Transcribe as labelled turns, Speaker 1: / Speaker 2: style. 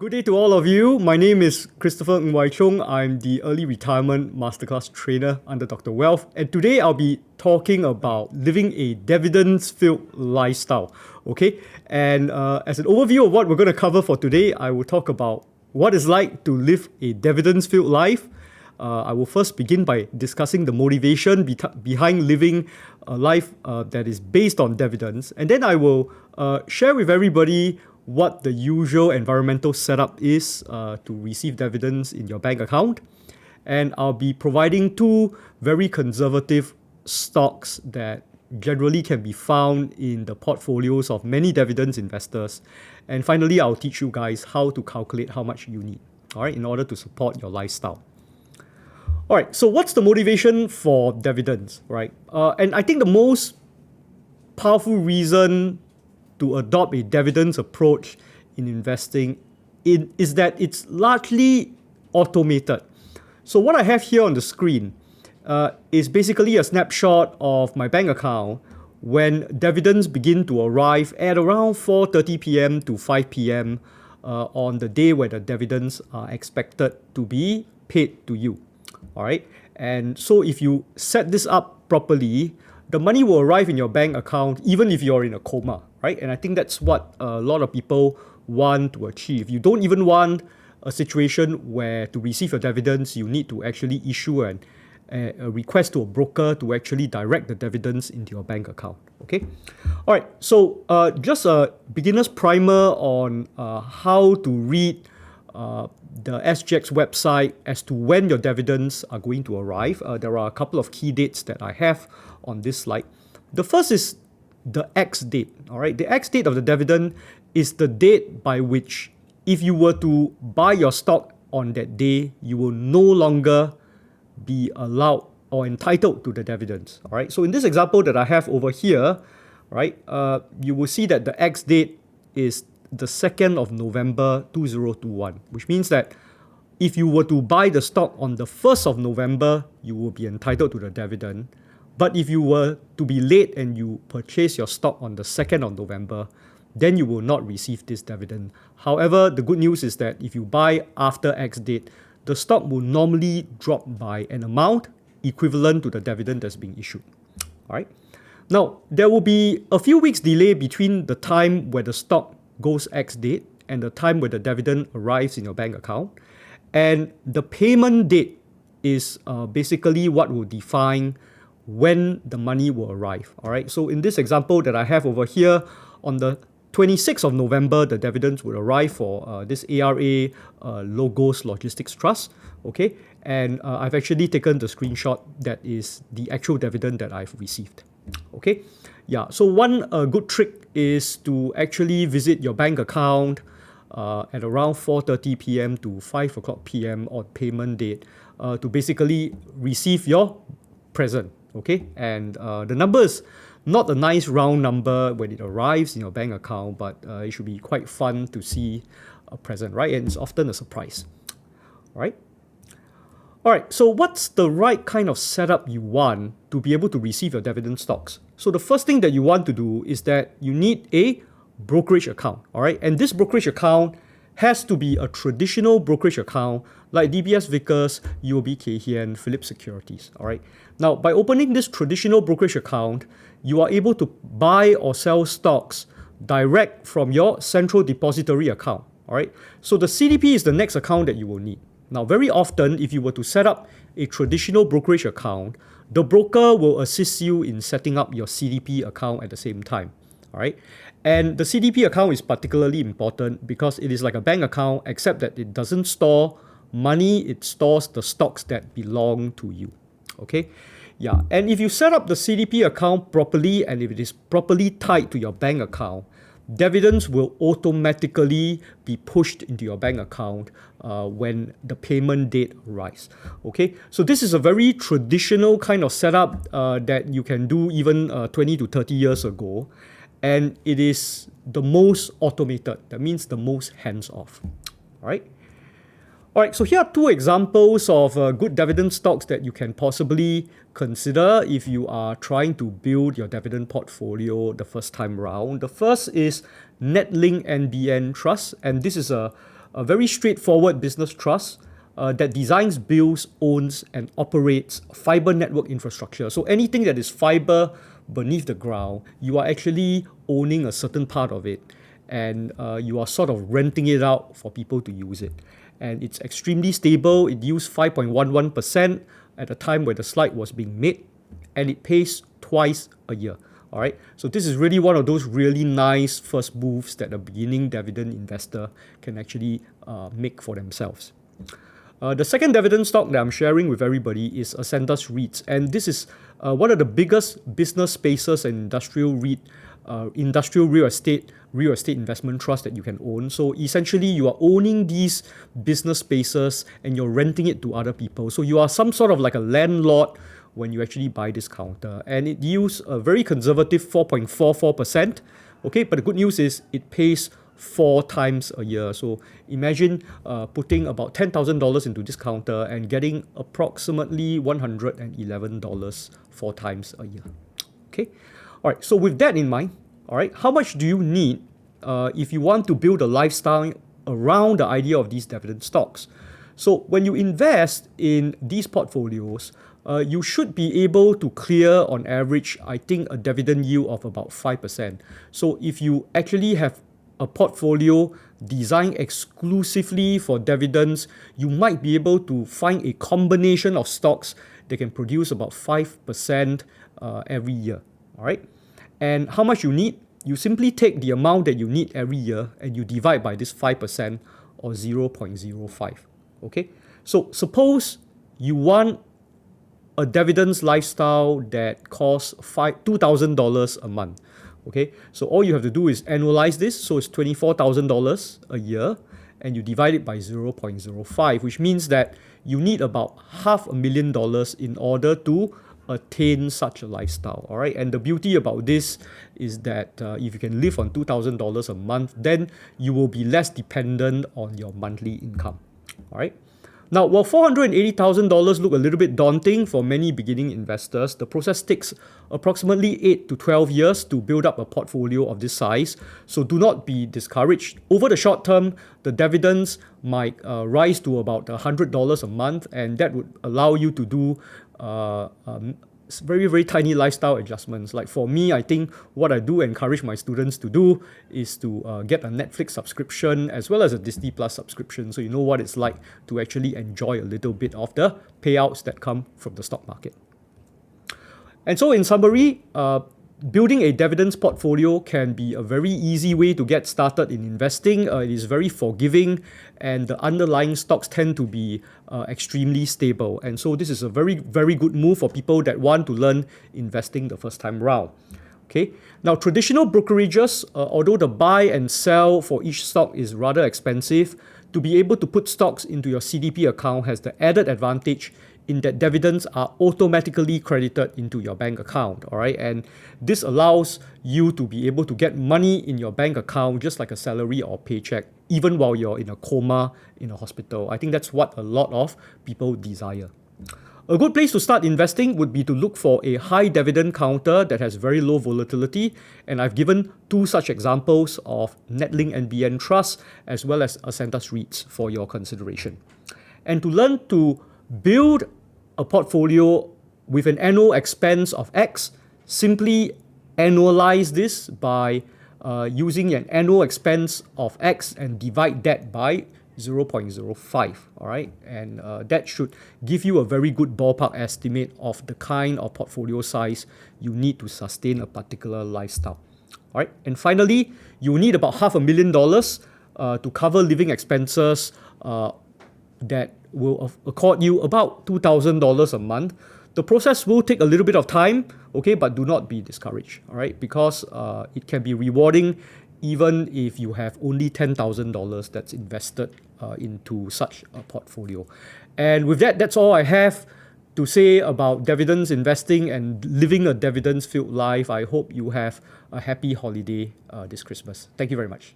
Speaker 1: Good day to all of you. My name is Christopher Ng Wai Chung. I'm the Early Retirement Masterclass Trainer under Dr. Wealth. And today I'll be talking about living a dividends-filled lifestyle. Okay? And as an overview of what we're going to cover for today, I will talk about what it's like to live a dividends-filled life. I will first begin by discussing the motivation behind living a life that is based on dividends. And then I will share with everybody what the usual environmental setup is to receive dividends in your bank account. And I'll be providing two very conservative stocks that generally can be found in the portfolios of many dividends investors. And finally, I'll teach you guys how to calculate how much you need, all right, in order to support your lifestyle. All right, so what's the motivation for dividends, right? And I think the most powerful reason to adopt a dividends approach in investing is that it's largely automated. So what I have here on the screen is basically a snapshot of my bank account when dividends begin to arrive at around 4:30 p.m. to 5 p.m. On the day where the dividends are expected to be paid to you. All right, and so if you set this up properly, the money will arrive in your bank account even if you're in a coma, right? And I think that's what a lot of people want to achieve. You don't even want a situation where to receive your dividends, you need to actually issue a request to a broker to actually direct the dividends into your bank account, okay? All right, so just a beginner's primer on how to read the SGX website as to when your dividends are going to arrive. There are a couple of key dates that I have on this slide. The first is the X date, all right? The X date of the dividend is the date by which if you were to buy your stock on that day, you will no longer be allowed or entitled to the dividends, all right? So in this example that I have over here, right, you will see that the X date is the 2nd of November 2021, which means that if you were to buy the stock on the 1st of November, you will be entitled to the dividend. But if you were to be late and you purchase your stock on the 2nd of November, then you will not receive this dividend. However, the good news is that if you buy after X date, the stock will normally drop by an amount equivalent to the dividend that's being issued. All right. Now, there will be a few weeks delay between the time where the stock goes X date and the time where the dividend arrives in your bank account. And the payment date is basically what will define when the money will arrive. All right. So in this example that I have over here, on the 26th of November, the dividends will arrive for this ARA Logos Logistics Trust. Okay. And I've actually taken the screenshot that is the actual dividend that I've received. Okay. Yeah, so one good trick is to actually visit your bank account at around 4:30 p.m. to 5 o'clock p.m. on payment date to basically receive your present, okay? And the number is not a nice round number when it arrives in your bank account, but it should be quite fun to see a present, right? And it's often a surprise, right? All right, so what's the right kind of setup you want to be able to receive your dividend stocks? So the first thing that you want to do is that you need a brokerage account, all right? And this brokerage account has to be a traditional brokerage account like DBS Vickers, UOB Kay Hian, Philips Securities, all right? Now, by opening this traditional brokerage account, you are able to buy or sell stocks direct from your central depository account, all right? So the CDP is the next account that you will need. Now, very often, if you were to set up a traditional brokerage account, the broker will assist you in setting up your CDP account at the same time, all right? And the CDP account is particularly important because it is like a bank account, except that it doesn't store money, it stores the stocks that belong to you, okay? Yeah, and if you set up the CDP account properly and if it is properly tied to your bank account, dividends will automatically be pushed into your bank account when the payment date arrives. Okay, so this is a very traditional kind of setup that you can do even 20 to 30 years ago, and it is the most automated. That means the most hands-off. All right. All right, so here are two examples of good dividend stocks that you can possibly consider if you are trying to build your dividend portfolio the first time around. The first is Netlink NBN Trust, and this is a a very straightforward business trust that designs, builds, owns, and operates fiber network infrastructure. So anything that is fiber beneath the ground, you are actually owning a certain part of it, and you are sort of renting it out for people to use it. And it's extremely stable. It yields 5.11% at the time where the slide was being made, and it pays twice a year. All right, so this is really one of those really nice first moves that a beginning dividend investor can actually make for themselves. The second dividend stock that I'm sharing with everybody is Ascendas REITs, and this is one of the biggest business spaces and industrial real estate investment trust that you can own. So essentially, you are owning these business spaces and you're renting it to other people. So you are some sort of like a landlord when you actually buy this counter, and it yields a very conservative 4.44%. Okay, but the good news is it pays 4 times a year. So imagine putting about $10,000 into this counter and getting approximately $111 4 times a year. Okay, all right. So with that in mind, all right, how much do you need if you want to build a lifestyle around the idea of these dividend stocks? So when you invest in these portfolios, you should be able to clear on average, I think, a dividend yield of about 5%. So if you actually have a portfolio designed exclusively for dividends, you might be able to find a combination of stocks that can produce about 5% every year. All right. And how much you need? You simply take the amount that you need every year and you divide by this 5% or 0.05. Okay. So suppose you want a dividends lifestyle that costs $2,000 a month. Okay, so all you have to do is annualize this, so it's $24,000 a year, and you divide it by 0.05, which means that you need about $500,000 in order to attain such a lifestyle. All right, and the beauty about this is that if you can live on $2,000 a month, then you will be less dependent on your monthly income. All right. Now, while $480,000 look a little bit daunting for many beginning investors, the process takes approximately 8 to 12 years to build up a portfolio of this size. So do not be discouraged. Over the short term, the dividends might rise to about $100 a month, and that would allow you to do very, very tiny lifestyle adjustments. Like for me, I think what I do encourage my students to do is to get a Netflix subscription as well as a Disney Plus subscription, so you know what it's like to actually enjoy a little bit of the payouts that come from the stock market. And so in summary, building a dividends portfolio can be a very easy way to get started in investing. It is very forgiving, and the underlying stocks tend to be extremely stable. And so this is a very, very good move for people that want to learn investing the first time round. Okay. Now, traditional brokerages, although the buy and sell for each stock is rather expensive, to be able to put stocks into your CDP account has the added advantage in that dividends are automatically credited into your bank account, all right? And this allows you to be able to get money in your bank account just like a salary or paycheck, even while you're in a coma in a hospital. I think that's what a lot of people desire. A good place to start investing would be to look for a high dividend counter that has very low volatility, and I've given 2 such examples of Netlink NBN Trust as well as Ascendas REITs for your consideration. And to learn to build a portfolio with an annual expense of X, simply annualize this by using an annual expense of X and divide that by 0.05, all right? And that should give you a very good ballpark estimate of the kind of portfolio size you need to sustain a particular lifestyle. All right, and finally, you need about $500,000 to cover living expenses that will accord you about $2,000 a month. The process will take a little bit of time, okay, but do not be discouraged, all right, because it can be rewarding even if you have only $10,000 that's invested into such a portfolio. And with that, that's all I have to say about dividends investing and living a dividends-filled life. I hope you have a happy holiday this Christmas. Thank you very much.